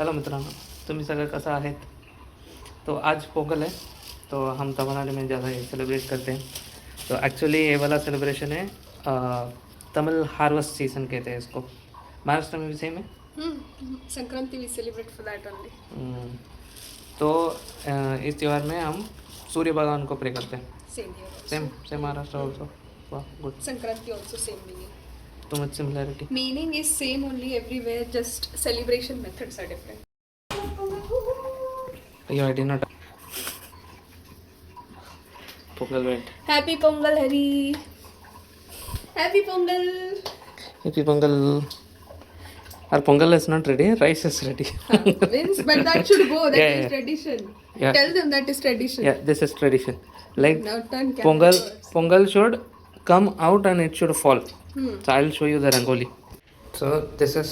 Hello मित्रांनो, तुम्ही सगळे कसं आहेत? तो आज पोंगल है, तो हम तमिलनाडु में ज़्यादा सेलिब्रेट करते हैं। तो एक्चुअली ये वाला सेलिब्रेशन है तमिल हार्वेस्ट सीजन कहते हैं इसको। महाराष्ट्र में भी सेम है। Sankranti we celebrate for that only. तो इस त्यौहार में हम सूर्य भगवान को प्रे करते हैं। Same same Maharashtra also. वाह, good. Sankranti also same meaning. Too much similarity. Meaning is same only everywhere, just celebration methods are different. Yo I did not Pongal wait. Happy Pongal, Hari. Happy Pongal. Happy Pongal. Our Pongal is not ready, rice is ready. Means, but that should go. That Yeah, is yeah. tradition. Yeah. Tell them that is tradition. Yeah, this is tradition. Like Now turn camera Pongal, towards. Pongal should come out and it should fall. Hmm. So I'll show you the rangoli. So this is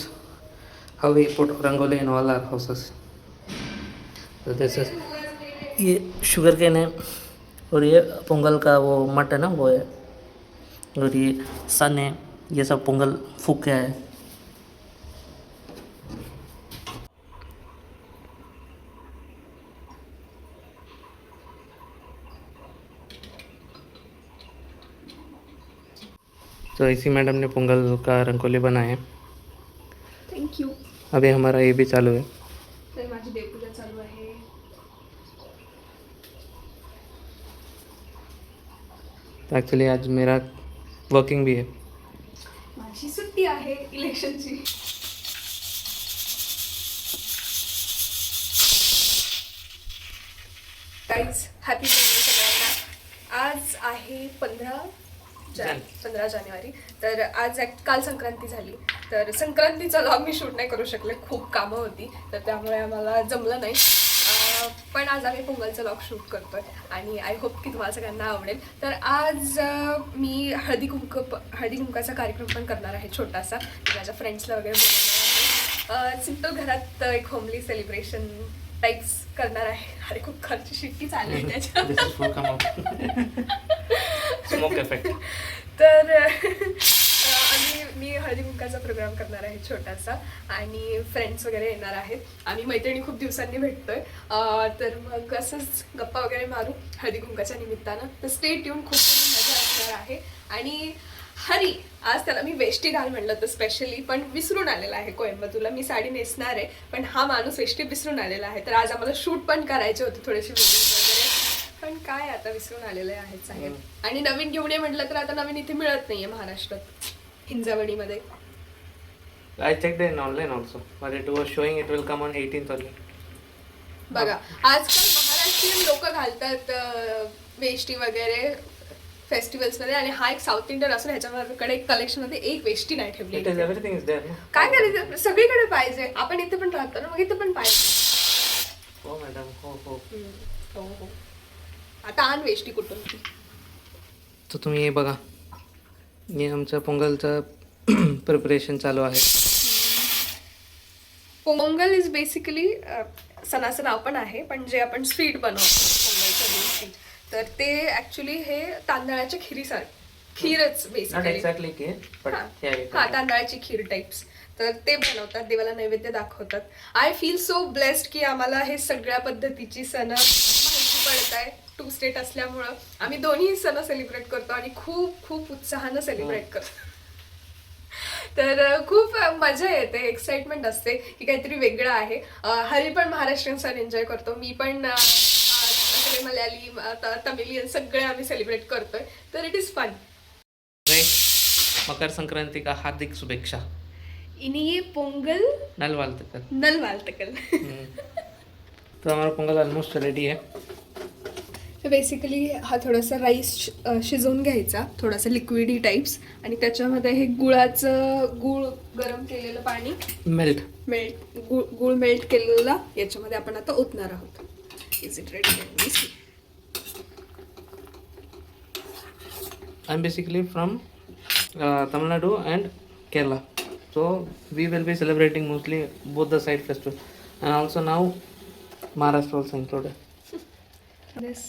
how we put rangoli in all our houses. So this is ये sugar cane है और ये पोंगल का वो मट है ना, वो है, और ये सन है। ये सब पोंगल फूक के है। तो इसी मैडम ने पोंगल का रंगोली बनाया है। Thank you. अभी हमारा ये भी चालू है। तर माझी देवपूजा चालू आहे. तो एक्चुअली आज मेरा वर्किंग भी है। माझी सुट्टी आहे इलेक्शनची. गाईज हॅपी पोंगल सगळ्यांना. आज आहे 15 जानेवारी. तर आज काल संक्रांती झाली. तर संक्रांतीचा लॉग मी शूट नाही करू शकले, खूप कामं होती, तर त्यामुळे आम्हाला जमलं नाही. पण आज आम्ही पोंगलचा लॉग शूट करतोय आणि आय होप की तुम्हाला सगळ्यांना आवडेल. तर आज मी हळदी कुंकाचा कार्यक्रम पण करणार आहे छोटासा. माझ्या फ्रेंड्सला वगैरे बोलवणार आहे. सिम्पल घरात एक होमली सेलिब्रेशन टाईप्स करणार आहे. अरे खूप खर्च शिट्टी चालली त्याच्या. Smoke effect. तर मी हळदी कुंकाचा प्रोग्राम करणार आहे छोटासा आणि फ्रेंड्स वगैरे येणार आहेत. आम्ही मैत्रिणी खूप दिवसांनी भेटतोय, तर मग असंच गप्पा वगैरे मारू हळदी कुंकाच्या निमित्तानं. तर स्टे ट्यून, खूप मजा असणार आहे. आणि हरी, आज त्याला मी वेष्टी घाल म्हणलं होतं स्पेशली, पण विसरून आलेला आहे कोयंबतूरला. मी साडी नेसणार आहे, पण हा माणूस वेष्टी विसरून आलेला आहे. तर आज आम्हाला शूट पण करायचे होते थोडेसे व्हिडिओज वगैरे, पण काय आता विसरून आलेले आहेत साहेब. आणि नवीन घेऊन ये म्हटलं तर आता नवीन इथे मिळत नाहीये महाराष्ट्रात, हिंजावडीमध्ये. I checked in online also, but it was showing it will come on 18th only. बघा, आजकाल महाराष्ट्रीयन लोक घालतात वेष्टी वगैरे फेस्टिवल्स मध्ये, आणि हा एक साऊथ इंडियन असून ह्याच्याकडे कलेक्शन मध्ये एक वेष्टी नाही ठेवली. It is everything is there, no? काय करायचं, सगळीकडे पाहिजे. आपण इथे पण राहतो ना, मग इथे पण पाहिजे. हो मॅडम, हो हो. हो हो. आता आण वेष्टी कुठून. तर तुम्ही हे बघा, हे आमचं पोंगलचं प्रिपरेशन चालू आहे. पोंगल इज बेसिकली सणाचं नाव पण आहे, पण जे आपण स्वीट बनवतो पोंगलच्या दिवशी, तर ते ऍक्च्युली हे तांदळाच्या खीरच नॉट बेसिकली. एक्झॅक्टली की, पण हा तांदळाची खीर टाइप्स. तर ते बनवतात, देवाला नैवेद्य दाखवतात. आय फील सो ब्लेस्ड की आम्हाला हे सगळ्या पद्धतीची सण माहिती पडत आहे. 2 स्टेट असल्यामुळं आम्ही दोन्ही सण सेलिब्रेट करतो आणि खूप खूप उत्साहानं सेलिब्रेट करतो. तर खूप मजा येते, एक्साइटमेंट असते की काहीतरी वेगळं आहे. हरी पण महाराष्ट्रीयन सण एन्जॉय करतो, मी पण मल्याळी, तमिलियन सगळे आम्ही सेलिब्रेट करतोय. तर it is fun. Makar Sankranti का हार्दिक शुभेच्छा. इनिये पोंगल नल वालतकल. नल वालतकल. तो हमारा पोंगल ऑलमोस्ट रेडी है. तर बेसिकली हा थोडासा राईस शिजवून घ्यायचा, थोडासा लिक्विडी टाइप्स, आणि त्याच्यामध्ये हे गूळ गरम केलेलं पाणी गूळ मेल्ट केलेला याच्यामध्ये आपण आता ओतणार आहोत. Is it ready? I am basically from Tamil Nadu and Kerala, so we will be celebrating mostly both the side festival, and also now Maharashtra also included. This.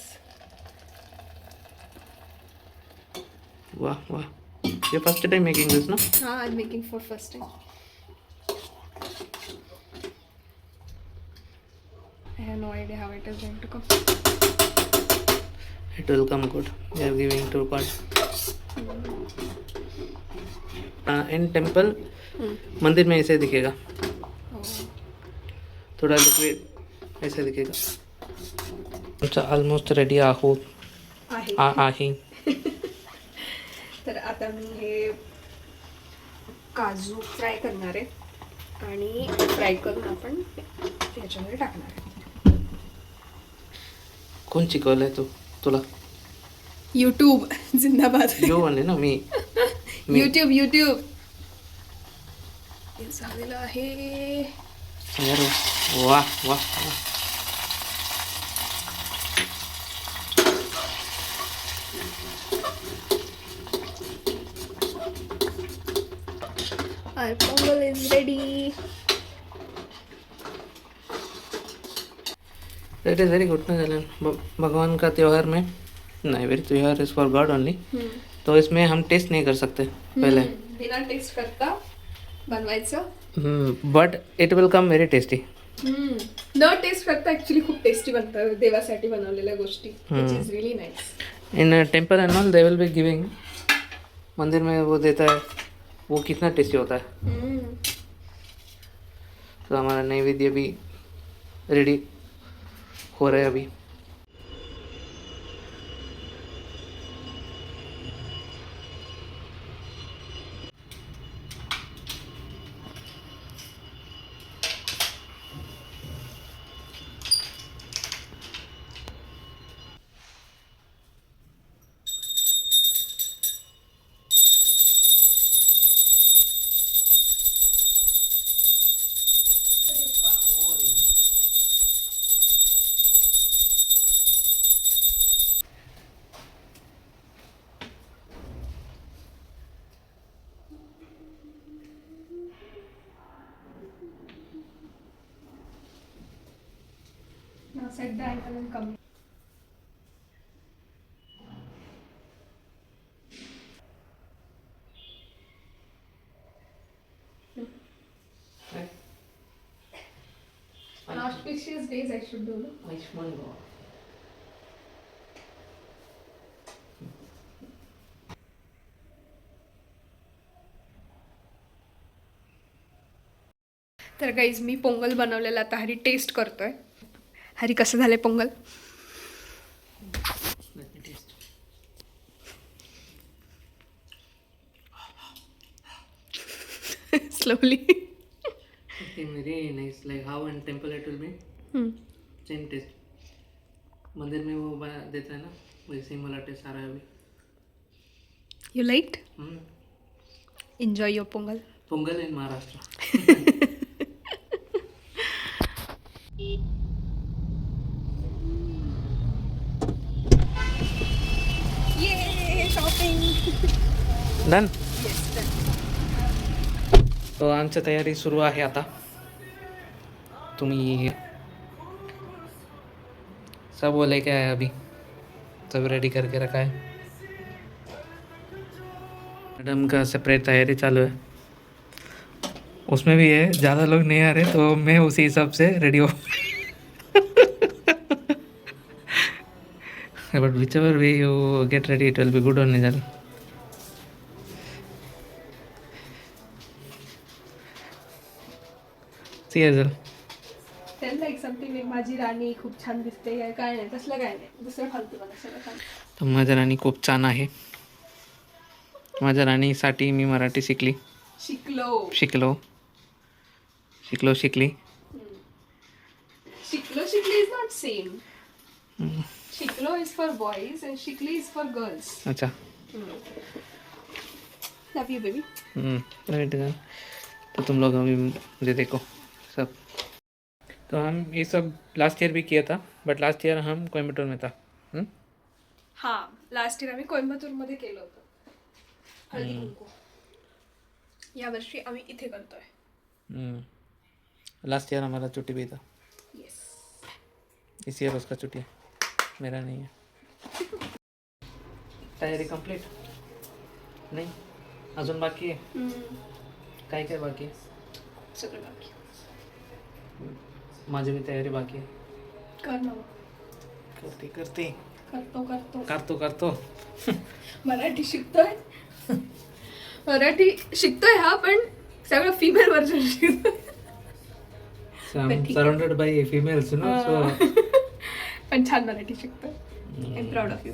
Wow, wow. Your first time making this, no? I'm making for first time. I have no idea how it is going to come. It will come good. We are giving to God. In temple, मंदिर में ऐसे दिखेगा, थोड़ा liquid ऐसे दिखेगा. आमचा almost ready आहोत आहे. आहे. तर आता मी हे काजू फ्राय करणार आहे आणि फ्राय करून आपण याच्यामध्ये टाकणार आहे. कोण शिकवलंय तुला? यूट्यूब जिंदाबाद. यो म्हणले ना मी. यूट्यूब हे झालेलं आहे. यार वाह वाह. Our pongal is ready. It is very good ना चलन. भगवान का त्यौहार में नहीं, वेरी त्यौहार इज़ फॉर गॉड ओनली. तो इसमें हम टेस्ट नहीं कर सकते पहले. बिना टेस्ट करता बनवायचं. But it will come very tasty. न टेस्ट करता ऍक्च्युली खूप टेस्टी बनतात देवासाठी बनवलेल्या गोष्टी. Which is really nice. In temple end all they will be giving. मंदिर में वो देता है, वो कितना टेस्टी होता है. तो हमारा नैवेद्य भी रेडी हो रहा है अभी. Now set the angle and come. Auspicious days I should do, no? तर गाईज मी पोंगल बनवलेला आता हरी टेस्ट करतोय. हरी कसं झालंय Pongal? Slowly. Really nice, like how in temple it will be same taste. मंदिर में वो देता है ना, वैसे ही मला टेस्ट आ रहा है अभी. You liked? Enjoy your pongal. Pongal in Maharashtra. Yay, shopping. Done. Yes, done. तो आमची तयारी सुरू आहे आता. तुम्ही सब वो लेके आए अभी, सब रेडी करके रखा है. मैडम का सेपरेट तैयारी चालू है, उसमें भी है. ज़्यादा लोग नहीं आ रहे तो मैं उसी हिसाब से रेडी हो. But which ever way you get ready it will be good only. जल सी जल. Tell like something like माझी राणी खूप छान दिसते. काय नाही तसलं काय नाही. दुसरं फालतू मला सगळं सांग. तर माझ्या राणी खूप छान आहे. माझ्या राणीसाठी मी मराठी शिकली. शिकलो. शिकली. शिकली is not same. शिकलो is for boys and शिकली is for girls. अच्छा. Love you baby. राइट. तो तुम लोग अभी मुझे देखो सब. तो हम ये सब लास्ट ईयर भी किया था, बट लास्ट ईयर हम कोयम्बटूर में था. हाँ, लास्ट ईयर आम्ही कोइंबतूरमध्ये केलं होतं हळदी कुंकू. यावर्षी आम्ही इथे करतोय. लास्ट ईयर हमारा छुट्टी भी था. येस. इस ईयर उसका छुट्टी है, मेरा नहीं है. तयारी कंप्लीट नाही, अजून बाकी आहे. काय काय बाकी आहे? सगळं बाकी. माझी भी तयारी बाकी आहे. कर ना. करते करते करतो करतो. करतो करतो. मराठी शिकतोय. मराठी शिकतोय हा, पण सगळं फिमेल व्हर्जन शिकतोय. ठीक आहे. Surrounded by females no so. पण छान मराठी शिकतोय. I am proud of you.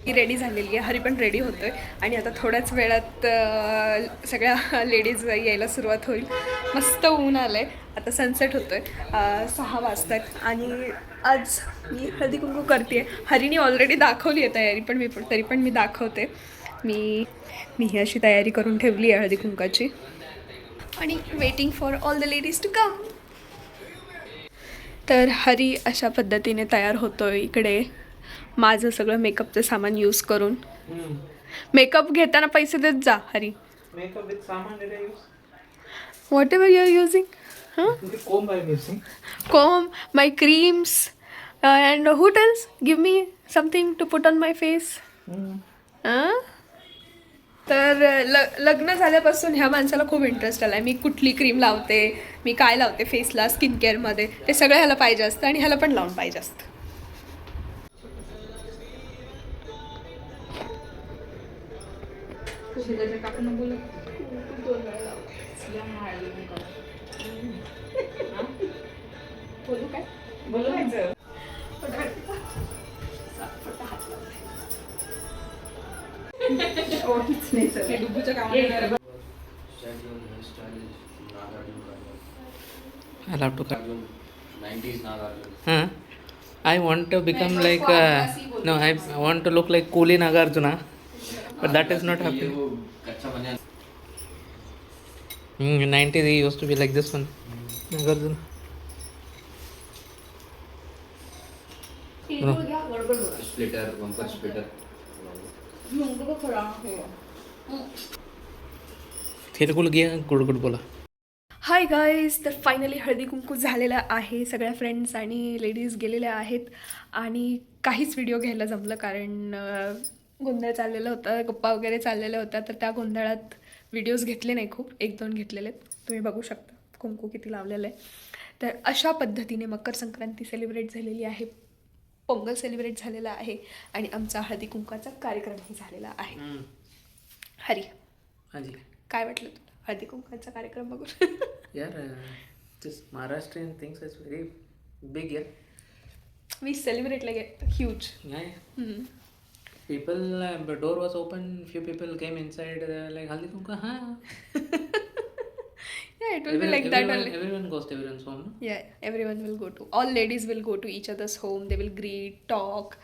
ही रेडी झालेली आहे, हरी पण रेडी होतोय आणि आता थोड्याच वेळात सगळ्या लेडीज यायला सुरुवात होईल. मस्त ऊन आलं आहे, आता सनसेट होतोय. 6 वाजतात आणि आज मी हळदी कुंकू करते आहे. हरीने ऑलरेडी दाखवली आहे तयारी, पण तरी पण मी दाखवते. मी ही अशी तयारी करून ठेवली आहे हळदी कुंकाची आणि waiting for all the ladies to come. तर हरी अशा पद्धतीने तयार होतोय इकडे माझं सगळं मेकअपचं सामान यूज करून. मेकअप घेताना पैसे देत जा हरी. मेकअप विथ सामान did I use? Whatever you are using. The comb I'm using. Comb, my creams, and who else? Give me something to put on my face. तर लग्न झाल्यापासून ह्या माणसाला खूप इंटरेस्ट आला आहे. मी कुठली क्रीम लावते, मी काय लावते फेसला, स्किन केअरमध्ये, ते सगळं ह्याला पाहिजे असतं आणि ह्याला पण लावून पाहिजे असतं. बोलू काय बोलायचं. I'll have to cut. 90s Nagarjuna. I want to become like no, I want to look like Kuli Nagarjuna, but that is not happening. 90s he used to be like this one, Nagarjuna. Splitter, bumper splitter. तिरकुल Gaya good बोला. Hi guys, तर finally Haldi Kunku झालेला आहे. सगळ्या friends आणि ladies गेलेल्या आहेत आणि काहीच व्हिडिओ घ्यायला जमलं कारण गोंधळ चाललेला होता, गप्पा वगैरे चाललेल्या होत्या. तर त्या गोंधळात व्हिडिओज घेतले नाही, खूप 1-2 घेतलेले आहेत. तुम्ही बघू शकता कुंकू किती लावलेलं आहे. तर अशा पद्धतीने मकर संक्रांती सेलिब्रेट झालेली आहे, पोंगल सेलिब्रेट झालेला आहे आणि आमचा हळदी कुंकाचा कार्यक्रमही झालेला आहे. हरी, हाजी काय वाटलं तुला हळदी कुंकाचा कार्यक्रम बघून? यार this Maharashtrian things is very big here. We celebrate like huge. Yeah. People, the door was open, few people came inside, like haldi kunka, Yeah, it will be like that only. Everyone goes to everyone's home. No? Yeah, everyone will go to, all ladies will go to each other's home. They will greet, talk,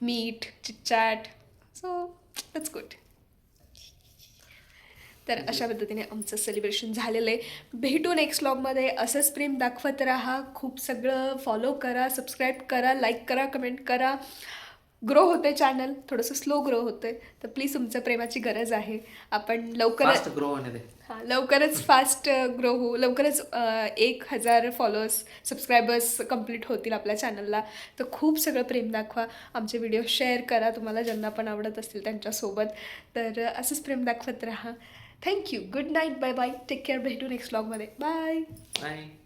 meet, chit chat. So that's good. तर अशा पद्धतीने आमचं celebration झालेलं आहे. भेटू next व्लॉगमध्ये. असंच प्रेम दाखवत राहा. खूप सगळं फॉलो करा, सबस्क्राईब करा, लाईक करा, कमेंट करा. ग्रो होते चॅनल, थोडंसं स्लो ग्रो होतं आहे, तर प्लीज तुमच्या प्रेमाची गरज आहे. आपण लवकरच ग्रो होणे दे. लवकरच फास्ट ग्रो होऊ. लवकरच 1000 फॉलोअर्स, सबस्क्रायबर्स कंप्लीट होतील आपल्या चॅनलला. तर खूप सगळं प्रेम दाखवा. आमचे व्हिडिओ शेअर करा तुम्हाला ज्यांना पण आवडत असतील त्यांच्यासोबत. तर असंच प्रेम दाखवत राहा. Thank you. Good night. Bye bye. Take care. भेटू नेक्स्ट व्लॉगमध्ये. बाय. Bye.